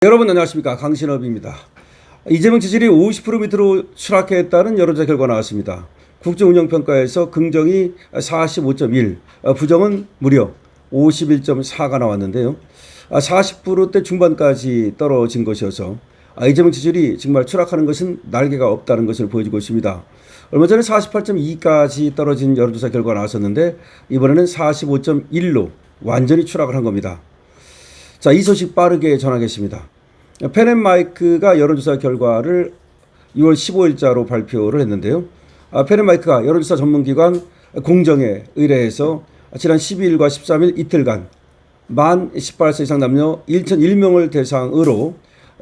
여러분 안녕하십니까, 강신업입니다. 이재명 지지율이 50% 밑으로 추락했다는 여론조사 결과 나왔습니다. 국정운영평가에서 긍정이 45.1, 부정은 무려 51.4가 나왔는데요. 40%대 중반까지 떨어진 것이어서 이재명 지지율이 정말 추락하는 것은 날개가 없다는 것을 보여주고 있습니다. 얼마 전에 48.2까지 떨어진 여론조사 결과가 나왔었는데 이번에는 45.1로 완전히 추락을 한 겁니다. 자, 이 소식 빠르게 전하겠습니다. 펜앤마이크가 여론조사 결과를 6월 15일자로 발표를 했는데요. 펜앤마이크가 여론조사 전문기관 공정에 의뢰해서 지난 12일과 13일 이틀간 만 18세 이상 남녀 1,001명을 대상으로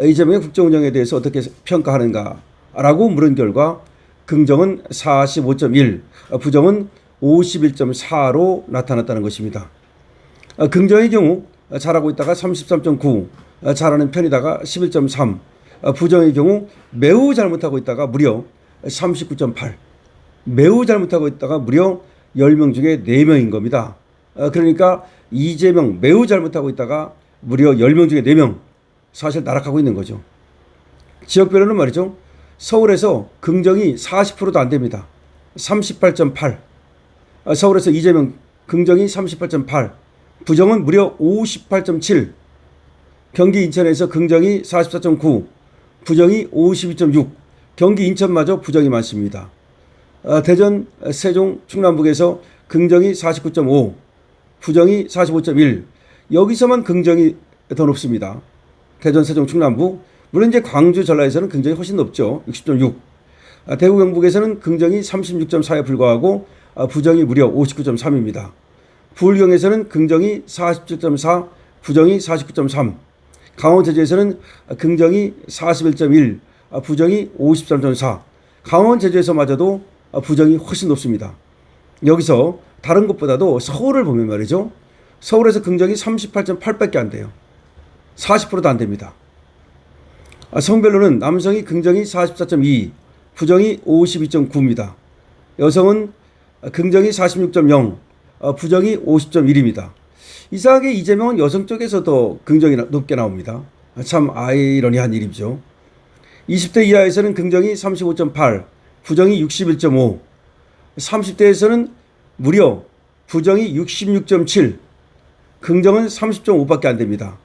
이재명의 국정운영에 대해서 어떻게 평가하는가라고 물은 결과 긍정은 45.1, 부정은 51.4로 나타났다는 것입니다. 긍정의 경우 잘하고 있다가 33.9, 잘하는 편이다가 11.3, 부정의 경우 매우 잘못하고 있다가 무려 39.8, 매우 잘못하고 있다가 무려 10명 중에 4명인 겁니다. 그러니까 이재명 매우 잘못하고 있다가 무려 10명 중에 4명, 사실 나락하고 있는 거죠. 지역별로는 말이죠. 서울에서 긍정이 40%도 안 됩니다. 38.8, 서울에서 이재명 긍정이 38.8, 부정은 무려 58.7, 경기 인천에서 긍정이 44.9, 부정이 52.6, 경기 인천마저 부정이 많습니다. 대전, 세종, 충남북에서 긍정이 49.5, 부정이 45.1, 여기서만 긍정이 더 높습니다. 대전, 세종, 충남북. 물론 이제 광주, 전라에서는 긍정이 훨씬 높죠. 60.6. 대구, 경북에서는 긍정이 36.4에 불과하고 부정이 무려 59.3입니다. 부울경에서는 긍정이 47.4, 부정이 49.3, 강원 제주에서는 긍정이 41.1, 부정이 53.4, 강원 제주에서마저도 부정이 훨씬 높습니다. 여기서 다른 곳보다도 서울을 보면 말이죠. 서울에서 긍정이 38.8밖에 안 돼요. 40%도 안 됩니다. 성별로는 남성이 긍정이 44.2, 부정이 52.9입니다. 여성은 긍정이 46.0, 부정이 50.1입니다. 이상하게 이재명은 여성 쪽에서도 긍정이 높게 나옵니다. 참 아이러니한 일이죠. 20대 이하에서는 긍정이 35.8, 부정이 61.5, 30대에서는 무려 부정이 66.7, 긍정은 30.5밖에 안 됩니다.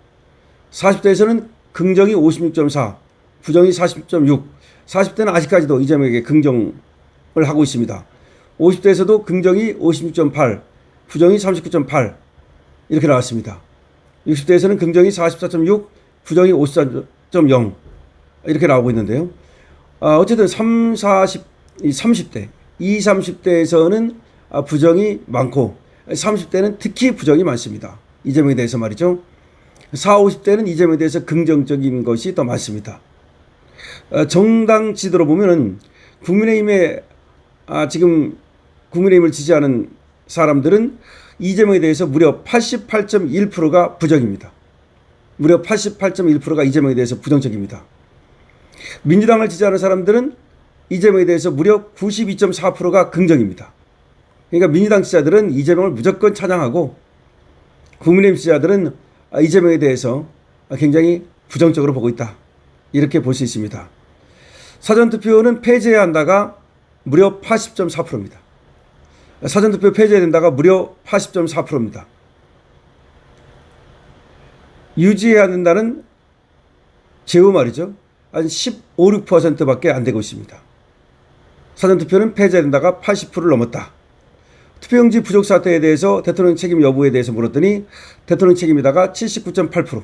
40대에서는 긍정이 56.4, 부정이 40.6, 40대는 아직까지도 이재명에게 긍정을 하고 있습니다. 50대에서도 긍정이 56.8, 부정이 39.8 이렇게 나왔습니다. 60대에서는 긍정이 44.6, 부정이 54.0 이렇게 나오고 있는데요. 어쨌든 30대, 20, 30대에서는 부정이 많고 30대는 특히 부정이 많습니다. 이재명에 대해서 말이죠. 40, 50대는 이재명에 대해서 긍정적인 것이 더 많습니다. 정당 지도로 보면은 국민의힘에 지금 국민의힘을 지지하는 사람들은 이재명에 대해서 무려 88.1%가 부정입니다. 무려 88.1%가 이재명에 대해서 부정적입니다. 민주당을 지지하는 사람들은 이재명에 대해서 무려 92.4%가 긍정입니다. 그러니까 민주당 지지자들은 이재명을 무조건 찬양하고 국민의힘 지지자들은 이재명에 대해서 굉장히 부정적으로 보고 있다. 이렇게 볼 수 있습니다. 사전투표는 폐지해야 한다가 무려 80.4%입니다. 사전투표 폐지해야 된다가 무려 80.4%입니다. 유지해야 된다는 제후 말이죠. 한 15, 6%밖에 안 되고 있습니다. 사전투표는 폐지해야 된다가 80%를 넘었다. 투표용지 부족 사태에 대해서 대통령 책임 여부에 대해서 물었더니 대통령 책임이다가 79.8%,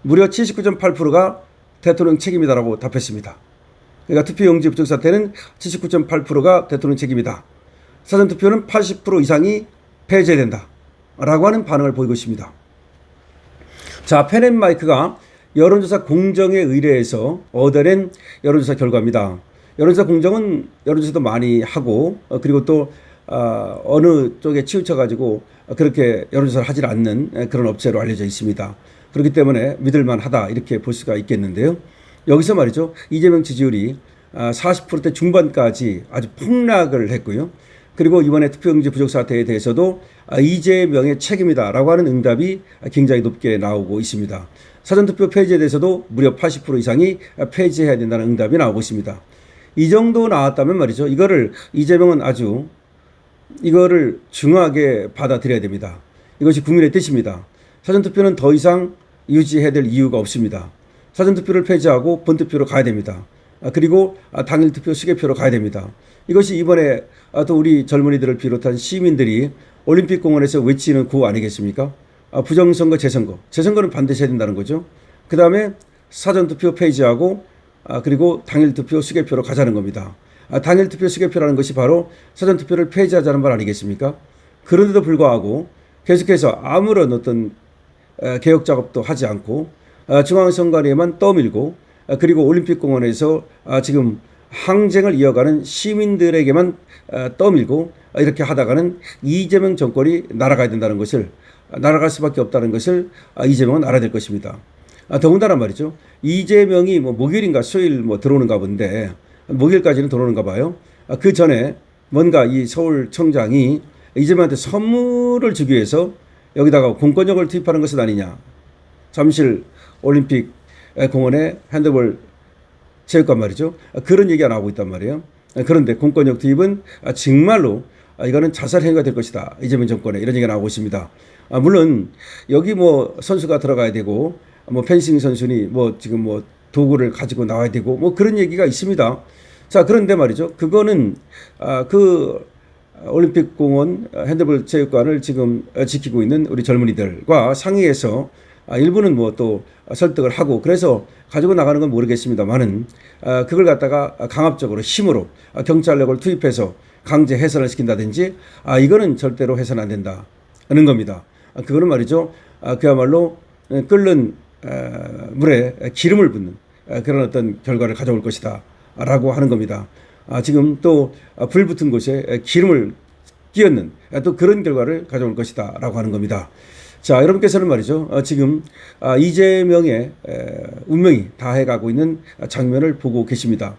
무려 79.8%가 대통령 책임이다라고 답했습니다. 그러니까 투표용지 부족 사태는 79.8%가 대통령 책임이다. 사전투표는 80% 이상이 폐지해야 된다 라고 하는 반응을 보이고 있습니다. 자, 펜앤마이크가 여론조사 공정에 의뢰해서 얻어낸 여론조사 결과입니다. 여론조사 공정은 여론조사도 많이 하고 그리고 또 어느 쪽에 치우쳐가지고 그렇게 여론조사를 하지 않는 그런 업체로 알려져 있습니다. 그렇기 때문에 믿을만하다 이렇게 볼 수가 있겠는데요. 여기서 말이죠. 이재명 지지율이 40%대 중반까지 아주 폭락을 했고요. 그리고 이번에 투표용지 부족 사태에 대해서도 이재명의 책임이다라고 하는 응답이 굉장히 높게 나오고 있습니다. 사전투표 폐지에 대해서도 무려 80% 이상이 폐지해야 된다는 응답이 나오고 있습니다. 이 정도 나왔다면 말이죠. 이거를 이재명은 아주 이거를 중하게 받아들여야 됩니다. 이것이 국민의 뜻입니다. 사전투표는 더 이상 유지해야 될 이유가 없습니다. 사전투표를 폐지하고 본투표로 가야 됩니다. 그리고 당일투표 시계표로 가야 됩니다. 이것이 이번에 또 우리 젊은이들을 비롯한 시민들이 올림픽공원에서 외치는 구호 아니겠습니까? 부정선거, 재선거. 재선거는 반드시 해야 된다는 거죠. 그 다음에 사전투표 폐지하고 그리고 당일투표 시계표로 가자는 겁니다. 당일투표 시계표라는 것이 바로 사전투표를 폐지하자는 말 아니겠습니까? 그런데도 불구하고 계속해서 아무런 어떤 개혁 작업도 하지 않고 중앙선관위에만 떠밀고 그리고 올림픽공원에서 지금 항쟁을 이어가는 시민들에게만 떠밀고 이렇게 하다가는 이재명 정권이 날아가야 된다는 것을 날아갈 수밖에 없다는 것을 이재명은 알아야 될 것입니다. 더군다나 말이죠. 이재명이 목요일인가 수요일 들어오는가 본데 목요일까지는 들어오는가 봐요. 그 전에 뭔가 이 서울청장이 이재명한테 선물을 주기 위해서 여기다가 공권력을 투입하는 것은 아니냐. 잠실 올림픽 공원에 핸드볼 체육관 말이죠. 그런 얘기가 나오고 있단 말이에요. 그런데 공권력 투입은 정말로 이거는 자살 행위가 될 것이다. 이재명 정권에 이런 얘기가 나오고 있습니다. 물론 여기 선수가 들어가야 되고 펜싱 선수니 지금 도구를 가지고 나와야 되고 그런 얘기가 있습니다. 자, 그런데 말이죠. 그거는 그 올림픽 공원 핸드볼 체육관을 지금 지키고 있는 우리 젊은이들과 상의해서 일부는 또 설득을 하고 그래서 가지고 나가는 건 모르겠습니다만은 그걸 갖다가 강압적으로 힘으로 경찰력을 투입해서 강제 해산을 시킨다든지 이거는 절대로 해서는 안 된다는 겁니다. 그거는 말이죠. 그야말로 끓는 물에 기름을 붓는 그런 어떤 결과를 가져올 것이다 라고 하는 겁니다. 지금 또 불 붙은 곳에 기름을 끼얹는 또 그런 결과를 가져올 것이다 라고 하는 겁니다. 자, 여러분께서는 말이죠. 지금 이재명의 운명이 다해가고 있는 장면을 보고 계십니다.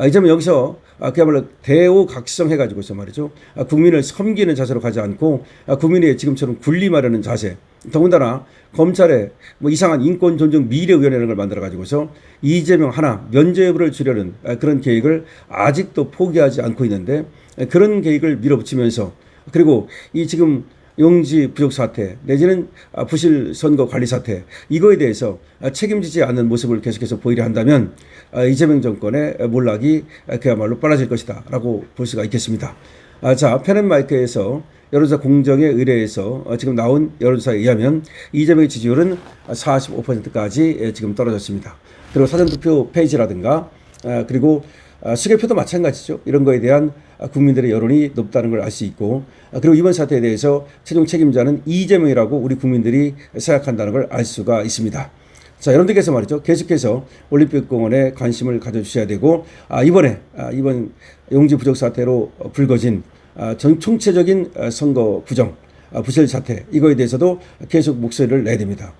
이재명 여기서 그야말로 대오각성해가지고서 말이죠. 국민을 섬기는 자세로 가지 않고 국민이 지금처럼 군림하려는 자세. 더군다나 검찰에 이상한 인권존중미래위원회라는 걸 만들어가지고서 이재명 하나 면죄부를 주려는 그런 계획을 아직도 포기하지 않고 있는데 그런 계획을 밀어붙이면서 그리고 이 지금 용지 부족 사태 내지는 부실 선거 관리 사태 이거에 대해서 책임지지 않는 모습을 계속해서 보이려 한다면 이재명 정권의 몰락이 그야말로 빨라질 것이다 라고 볼 수가 있겠습니다. 자, 펜앤마이크에서 여론조사 공정에 의뢰해서 지금 나온 여론조사에 의하면 이재명의 지지율은 45%까지 지금 떨어졌습니다. 그리고 사전투표 폐지라든가 그리고 시계표도 마찬가지죠. 이런 거에 대한 국민들의 여론이 높다는 걸 알 수 있고 그리고 이번 사태에 대해서 최종 책임자는 이재명이라고 우리 국민들이 생각한다는 걸 알 수가 있습니다. 자, 여러분들께서 말이죠. 계속해서 올림픽공원에 관심을 가져주셔야 되고 이번 용지 부족 사태로 불거진 총체적인 선거 부정, 부실 사태 이거에 대해서도 계속 목소리를 내야 됩니다.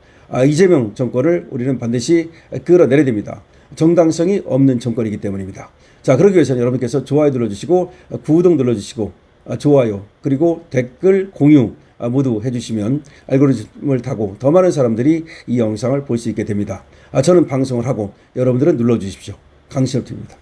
이재명 정권을 우리는 반드시 끌어내야 됩니다. 정당성이 없는 정권이기 때문입니다. 자, 그러기 위해서는 여러분께서 좋아요 눌러주시고 구독 눌러주시고 좋아요 그리고 댓글 공유 모두 해주시면 알고리즘을 타고 더 많은 사람들이 이 영상을 볼 수 있게 됩니다. 저는 방송을 하고 여러분들은 눌러주십시오. 강신업 TV입니다.